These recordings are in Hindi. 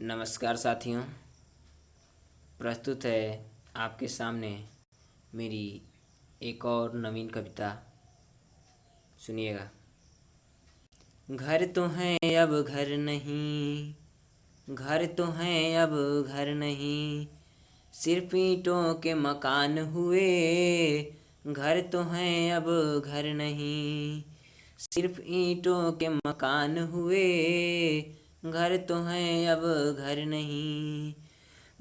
नमस्कार साथियों। प्रस्तुत है आपके सामने मेरी एक और नवीन कविता। सुनिएगा। घर तो हैं अब घर नहीं, घर तो हैं अब घर नहीं, सिर्फ ईंटों के मकान हुए। घर तो हैं अब घर नहीं, सिर्फ ईंटों के मकान हुए। घर तो हैं अब घर नहीं,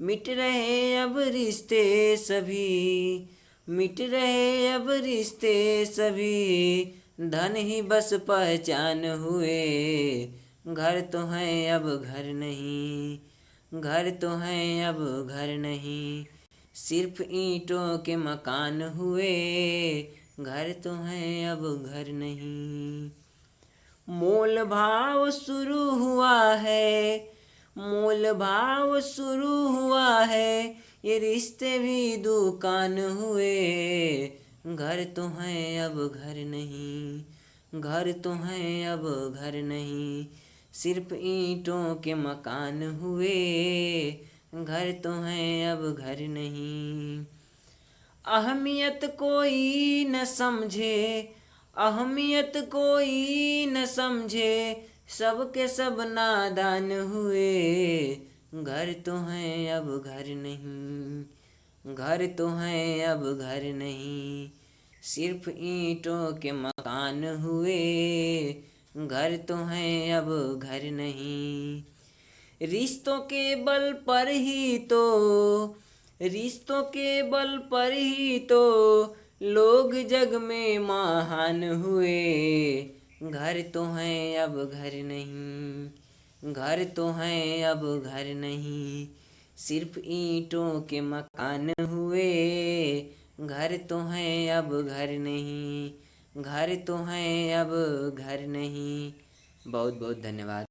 मिट रहे अब रिश्ते सभी, मिट रहे अब रिश्ते सभी, धन ही बस पहचान हुए। घर तो हैं अब घर नहीं, घर तो हैं अब घर नहीं, सिर्फ ईंटों के मकान हुए। घर तो हैं अब घर नहीं। मोल भाव शुरू हुआ है, मोल भाव शुरू हुआ है, ये रिश्ते भी दुकान हुए। घर तो हैं अब घर नहीं, घर तो हैं अब घर नहीं, सिर्फ ईंटों के मकान हुए। घर तो हैं अब घर नहीं। अहमियत कोई न समझे, अहमियत कोई न समझे, सबके सब नादान हुए। घर तो हैं अब घर नहीं, घर तो हैं अब घर नहीं, सिर्फ ईंटों के मकान हुए। घर तो हैं अब घर नहीं। रिश्तों के बल पर ही तो, रिश्तों के बल पर ही तो लोग जग में महान हुए। घर तो हैं अब घर नहीं, घर तो हैं अब घर नहीं, सिर्फ ईंटों के मकान हुए। घर तो हैं अब घर नहीं, घर तो हैं अब घर नहीं। बहुत बहुत धन्यवाद।